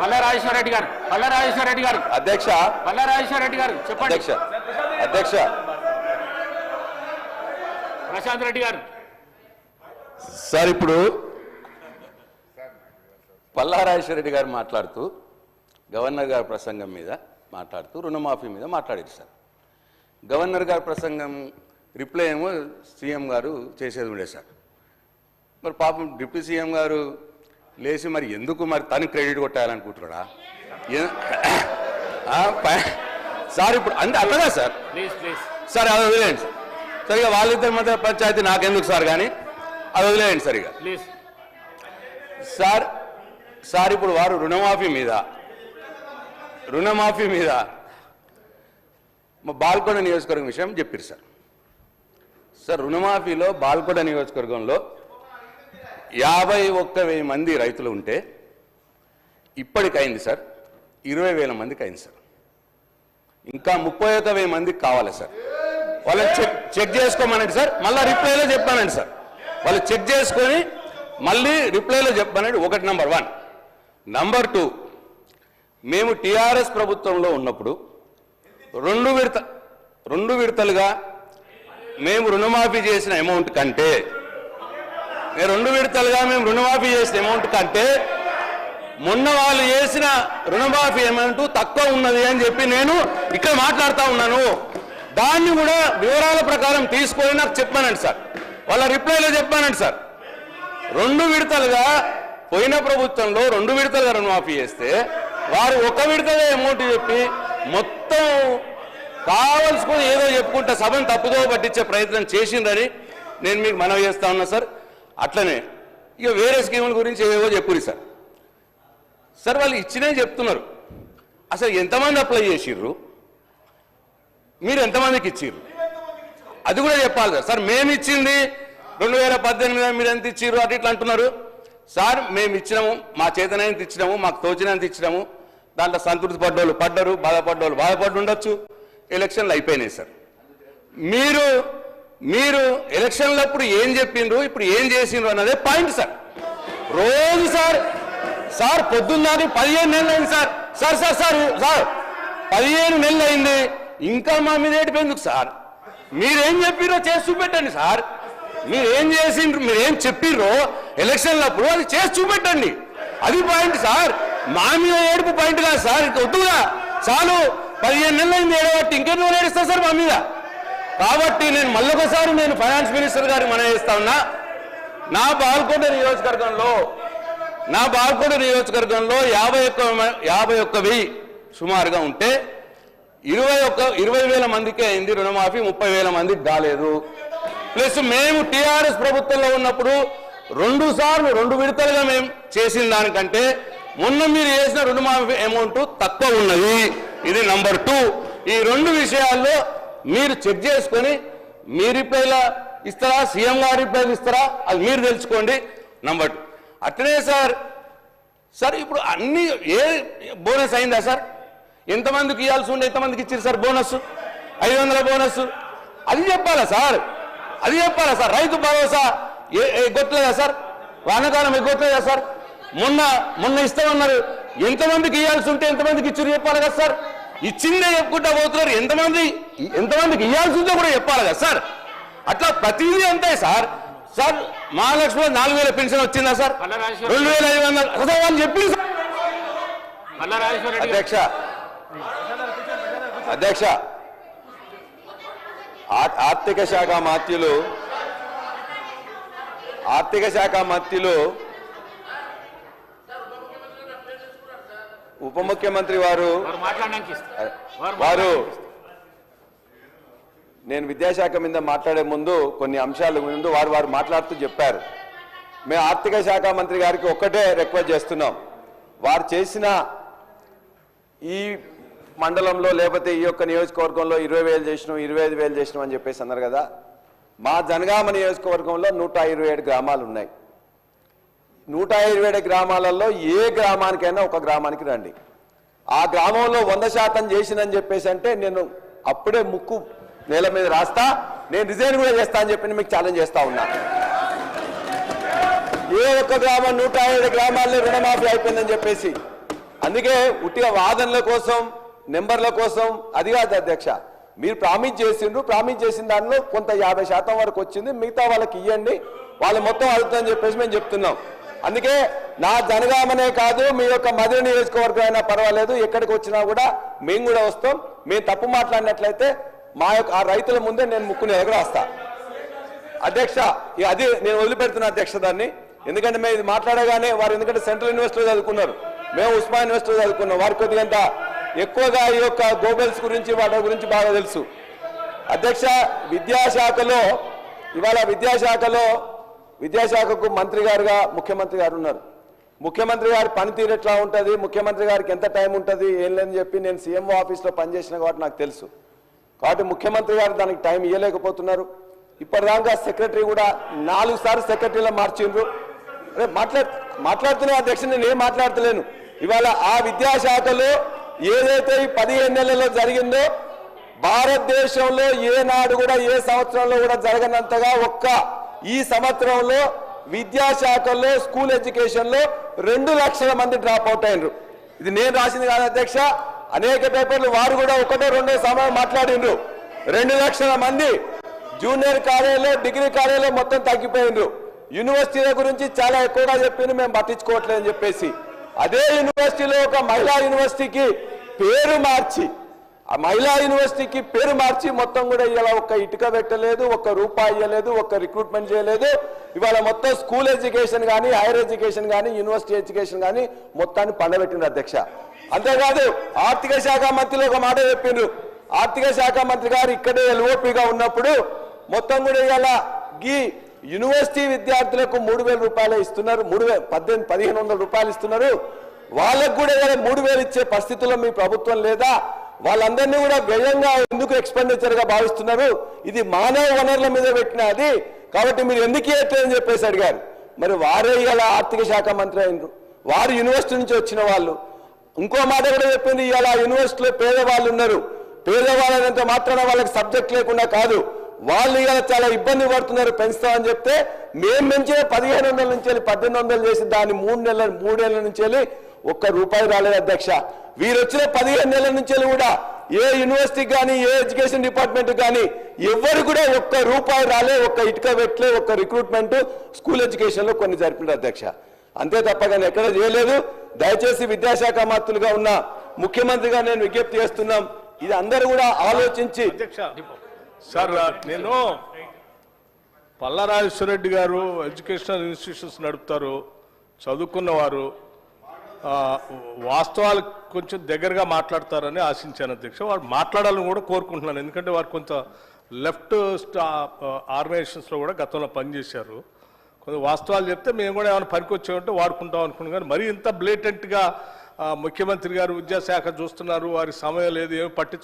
పల్లారాజేశ్వరరెడ్డి గారు అధ్యక్ష పల్లారాజేశ్వరరెడ్డి గారు చెప్పండి. అధ్యక్ష ప్రశాంత్ రెడ్డి గారు. సార్ ఇప్పుడు పల్లారాజేశ్వరరెడ్డి గారు మాట్లాడుతూ గవర్నర్ గారి ప్రసంగం మీద మాట్లాడుతూ రుణమాఫీ మీద మాట్లాడారు సార్. గవర్నర్ గారి ప్రసంగం రిప్లై ఏమో సీఎం గారు చేసేది ఉండే సార్. మరి పాపం డిప్యూటీ సీఎం గారు లేచి మరి ఎందుకు మరి తను క్రెడిట్ కొట్టాలనుకుంటున్నాడా సార్? ఇప్పుడు అంతే అట్లదా సార్? సార్ అది వదిలేయండి సార్. సరిగా వాళ్ళిద్దరి మధ్య పంచాయతీ నాకెందుకు సార్, కానీ అది వదిలేయండి సరిగా సార్. సార్ ఇప్పుడు వారు రుణమాఫీ మీద మా బాల్కొండ నియోజకవర్గం విషయం చెప్పారు సార్. సార్ రుణమాఫీలో బాల్కొండ నియోజకవర్గంలో 51,000 మంది రైతులు ఉంటే ఇప్పటికైంది సార్ 20,000 మందికి అయింది సార్. ఇంకా 31,000 మందికి కావాలి సార్. వాళ్ళని చెక్ చేసుకోమనండి సార్, మళ్ళీ రిప్లైలో చెప్పానండి సార్. వాళ్ళు చెక్ చేసుకొని మళ్ళీ రిప్లైలో చెప్పానండి. ఒకటి నంబర్ 1. నంబర్ 2, మేము టీఆర్ఎస్ ప్రభుత్వంలో ఉన్నప్పుడు రెండు విడతలుగా మేము రుణమాఫీ చేసిన అమౌంట్ కంటే మొన్న వాళ్ళు చేసిన రుణమాఫీ అమౌంట్ తక్కువ ఉన్నది అని చెప్పి నేను ఇక్కడ మాట్లాడుతూ ఉన్నాను. దాన్ని కూడా వివరాల ప్రకారం తీసుకొని నాకు చెప్పానండి సార్. వాళ్ళ రిప్లైలో చెప్పానండి సార్. 2 విడతలుగా పోయిన ప్రభుత్వంలో 2 విడతలుగా రుణమాఫీ చేస్తే వారు 1 విడతగా అమౌంట్ చెప్పి మొత్తం కావలసుకొని ఏదో చెప్పుకుంటే సభను తప్పుదో పట్టించే ప్రయత్నం చేసిందని నేను మీకు మనవి చేస్తా ఉన్నా సార్. అట్లనే ఇక వేరే స్కీముల గురించి ఏవో చెప్పురి సార్. సార్ వాళ్ళు ఇచ్చినే చెప్తున్నారు. అసలు ఎంతమంది అప్లై చేసిర్రు, మీరు ఎంతమందికి ఇచ్చిర్రు అది కూడా చెప్పాలి సార్. సార్ మేము ఇచ్చింది 2018 మీరు ఎంత ఇచ్చిర్రు అటు ఇట్లా అంటున్నారు సార్. మేము ఇచ్చినాము, మా చేతనైనంత ఇచ్చినాము, మాకు తోచినంత ఇచ్చినాము. దాంట్లో సంతృప్తి పడ్డోళ్ళు పడ్డరు, బాధపడ్డోళ్ళు బాధపడి ఉండొచ్చు. ఎలక్షన్లు అయిపోయినాయి సార్. మీరు ఎలక్షన్లప్పుడు ఏం చెప్పిండ్రు, ఇప్పుడు ఏం చేసిండ్రు అన్నదే పాయింట్ సార్. రోజు సార్ పొద్దున్నది 15 నెలలు అయింది సార్. సార్ 15 నెలలు అయింది, ఇంకా మా మీద ఏడిపోయిందుకు సార్? మీరేం చెప్పిర్రో చేసి చూపెట్టండి సార్. మీరేం చేసిండ్రు, మీరేం చెప్పిర్రో ఎలక్షన్లప్పుడు అది చేసి చూపెట్టండి. అది పాయింట్ సార్. మా మీద ఏడుపు పాయింట్ కాదు సార్. ఇంక వద్దుగా చాలు. 15 నెలలు అయింది ఏడబట్టి ఇంకెన్నో ఏడుస్తా సార్ మా మీద. కాబట్టి నేను మళ్ళొకసారి ఫైనాన్స్ మినిస్టర్ గారికి మనం చేస్తా ఉన్నా. నా బాల్కొండ నియోజకవర్గంలో 51,000 సుమారుగా ఉంటే 20,000 మందికే అయింది రుణమాఫీ, 30,000 మందికి కాలేదు. ప్లస్ మేము టీఆర్ఎస్ ప్రభుత్వంలో ఉన్నప్పుడు 2 సార్లు 2 విడతలుగా మేము చేసిన దానికంటే మొన్న మీరు చేసిన రుణమాఫీ అమౌంట్ తక్కువ ఉన్నది. ఇది నంబర్ 2. ఈ 2 విషయాల్లో మీరు చెక్ చేసుకొని మీ రిప్లైలా ఇస్తారా, సీఎం గారు రిప్లైలు ఇస్తారా, అది మీరు తెలుసుకోండి. నంబర్ 2 అట్లనే సార్ ఇప్పుడు అన్ని బోనస్ అయిందా సార్? ఎంతమందికి ఇవ్వాల్సి ఉండే ఎంతమందికి ఇచ్చారు సార్ బోనస్? 500 బోనస్. అది చెప్పాలా సార్? రైతు భరోసా ఎగ్గొట్టలేదా సార్? వానాకాలం ఎగ్గొట్టలేదా సార్? మొన్న ఇస్తామన్నారు. ఎంతమందికి ఇవ్వాల్సి ఉంటే ఎంతమందికి ఇచ్చారు చెప్పాలి కదా సార్? ఇచ్చిందే చెప్పుకుంటా పోతున్నారు. ఎంతమందికి ఇవ్వాల్సి ఉందో కూడా చెప్పాలి కదా సార్? అట్లా ప్రతిదీ అంతే సార్. మహాలక్ష్మిలో 4,000 పెన్షన్ వచ్చిందా సార్? 2,500 అసలు వాళ్ళు చెప్పింది సార్. అధ్యక్ష ఆర్థిక శాఖ మంత్రులు ఉప ముఖ్యమంత్రి వారు నేను విద్యాశాఖ మీద మాట్లాడే ముందు కొన్ని అంశాల ముందు వారు మాట్లాడుతూ చెప్పారు. మేము ఆర్థిక శాఖ మంత్రి గారికి ఒక్కటే రిక్వెస్ట్ చేస్తున్నాం. వారు చేసిన ఈ మండలంలో లేకపోతే ఈ యొక్క నియోజకవర్గంలో 20,000 చేసినాం, 25,000 చేసినాం అని చెప్పేసి అన్నారు కదా. మా జనగామ నియోజకవర్గంలో 127 గ్రామాలు ఉన్నాయి. 127 గ్రామాలలో ఏ గ్రామానికైనా ఒక గ్రామానికి రండి. ఆ గ్రామంలో 100% చేసినని చెప్పేసి అంటే నేను అప్పుడే ముక్కు నేల మీద రాస్తా, నేను రిజైన్ కూడా చేస్తా అని చెప్పి మీకు ఛాలెంజ్ చేస్తా ఉన్నా. ఏ ఒక్క గ్రామం 107 గ్రామాల్లో రుణమాఫీ అయిపోయిందని చెప్పేసి అందుకే ఉట్టిగా వాదనల కోసం నెంబర్ల కోసం అది కాదు అధ్యక్ష. మీరు ప్రామిస్ చేసిన దానిలో కొంత 50% వరకు వచ్చింది, మిగతా వాళ్ళకి ఇవ్వండి, వాళ్ళు మొత్తం అడుగుతుందని చెప్పేసి మేము చెప్తున్నాం. అందుకే నా జనగామనే కాదు, మీ యొక్క మధుర నియోజకవర్గం అయినా పర్వాలేదు, ఎక్కడికి వచ్చినా కూడా మేము కూడా వస్తాం. మేము తప్పు మాట్లాడినట్లయితే మా యొక్క ఆ రైతుల ముందే నేను ముక్కుని ఎగరేస్తా అధ్యక్ష. అది నేను వదిలిపెడుతున్నా అధ్యక్ష దాన్ని. ఎందుకంటే మేము ఇది మాట్లాడగానే వారు, ఎందుకంటే సెంట్రల్ యూనివర్సిటీలో చదువుకున్నారు, మేము ఉస్మాన్ యూనివర్సిటీలో చదువుకున్నాం, వారికి కొద్దిగా ఎక్కువగా ఈ యొక్క గోబెల్స్ గురించి వాటి గురించి బాగా తెలుసు అధ్యక్ష. విద్యాశాఖలో ఇవాళ విద్యాశాఖకు మంత్రి గారుగా ముఖ్యమంత్రి గారు ఉన్నారు. ముఖ్యమంత్రి గారి పనితీరు ఎట్లా ఉంటుంది, ముఖ్యమంత్రి గారికి ఎంత టైం ఉంటుంది ఏం లేదని చెప్పి నేను సీఎంఓ ఆఫీస్లో పనిచేసిన కాబట్టి నాకు తెలుసు. కాబట్టి ముఖ్యమంత్రి గారు దానికి టైం ఇవ్వలేకపోతున్నారు. ఇప్పటిదాకా సెక్రటరీ కూడా 4 సార్లు సెక్రటరీలో మార్చిండ్రు. మాట్లాడుతున్నా అధ్యక్ష, నేను ఏం మాట్లాడతలేను. ఇవాళ ఆ విద్యాశాఖలో ఏదైతే ఈ 15 నెలల్లో జరిగిందో భారతదేశంలో ఏనాడు కూడా ఏ సంవత్సరంలో కూడా జరగనంతగా ఈ సంవత్సరంలో విద్యాశాఖలో స్కూల్ ఎడ్యుకేషన్ లో 2 లక్షల మంది డ్రాప్ అవుట్ అయినరు. ఇది నేను రాసింది కాదు అధ్యక్ష, అనేక పేపర్లు వారు కూడా 1-2 సమయం మాట్లాడిండ్రు. 2 లక్షల మంది జూనియర్ కాలేజీలో డిగ్రీ కాలేజీలో మొత్తం తగ్గిపోయిండ్రు. యూనివర్సిటీల గురించి చాలా ఎక్కువగా చెప్పింది, మేము పట్టించుకోవట్లేదని చెప్పేసి అదే యూనివర్సిటీలో ఒక మహిళా యూనివర్సిటీకి పేరు మార్చి మొత్తం కూడా ఇలా ఒక్క ఇటుక పెట్టలేదు, ఒక్క రూపాయి ఇవ్వలేదు, ఒక్క రిక్రూట్మెంట్ చేయలేదు. ఇవాళ మొత్తం స్కూల్ ఎడ్యుకేషన్ కానీ, హైయర్ ఎడ్యుకేషన్ కానీ, యూనివర్సిటీ ఎడ్యుకేషన్ కానీ మొత్తాన్ని పండబెట్టిండ్రు అధ్యక్ష. అంతేకాదు ఆర్థిక శాఖ మంత్రులు ఒక మాట చెప్పిండ్రు. ఆర్థిక శాఖ మంత్రి గారు ఇక్కడే ఎల్ఓపిగా ఉన్నప్పుడు మొత్తం కూడా ఇలా ఈ యూనివర్సిటీ విద్యార్థులకు 3,000 రూపాయలు ఇస్తున్నారు, 1,500 రూపాయలు ఇస్తున్నారు. వాళ్ళకు కూడా 3,000 ఇచ్చే పరిస్థితుల్లో మీ ప్రభుత్వం లేదా? వాళ్ళందరినీ కూడా వ్యయంగా ఎందుకు ఎక్స్పెండిచర్ గా భావిస్తున్నారు? ఇది మానవ వనరుల మీద పెట్టిన అది, కాబట్టి మీరు ఎందుకు ఇవ్వట్లేదని చెప్పేసి అడిగారు. మరి వారే ఇలా ఆర్థిక శాఖ మంత్రి అయినరు, వారు యూనివర్సిటీ నుంచి వచ్చిన వాళ్ళు. ఇంకో మాట కూడా చెప్పింది, ఇలా యూనివర్సిటీలో పేదవాళ్ళు ఉన్నారు, పేదవాళ్ళంత మాత్రాన వాళ్ళకి సబ్జెక్ట్ లేకుండా కాదు, వాళ్ళు ఇలా చాలా ఇబ్బంది పడుతున్నారు, పెంచుతామని చెప్తే మేము పెంచే 1,500 నుంచి 1,800 చేసి దాన్ని 3 ఏళ్ల నుంచి ₹1 రాలేదు అధ్యక్ష. వీరు వచ్చిన 15 నెలల నుంచి కూడా ఏ యూనివర్సిటీకి కానీ, ఏ ఎడ్యుకేషన్ డిపార్ట్మెంట్ కానీ ఎవరు కూడా ₹1 రాలే, ఒక్క ఇటుక పెట్టలే, ఒక్క రిక్రూట్మెంట్ స్కూల్ ఎడ్యుకేషన్ లో కొన్ని జరిపినారు అధ్యక్ష. అంతే తప్ప కానీ ఎక్కడ చేయలేదు. దయచేసి విద్యాశాఖ మంత్రులుగా ఉన్న ముఖ్యమంత్రిగా నేను విజ్ఞప్తి చేస్తున్నాం, ఇది అందరూ కూడా ఆలోచించి. సార్, నేను పల్లా రాజేశ్వరరెడ్డి గారు ఎడ్యుకేషనల్ ఇన్స్టిట్యూషన్స్ నడుపుతారు, చదువుకున్నవారు, వాస్తవాలు కొంచెం దగ్గరగా మాట్లాడతారని ఆశించాను అధ్యక్ష. వారు మాట్లాడాలని కూడా కోరుకుంటున్నాను, ఎందుకంటే వారు కొంత లెఫ్ట్ ఆర్గనైజేషన్స్లో కూడా గతంలో పనిచేశారు. కొంచెం వాస్తవాలు చెప్తే మేము కూడా ఏమైనా పనికొచ్చామంటే వాడుకుంటాం అనుకున్నాం. కానీ మరీ ఇంత బ్లేటెంట్గా ముఖ్యమంత్రి గారు విద్యాశాఖ చూస్తున్నారు, వారికి సమయం లేదు, ఏమి పట్టించుకుంటారు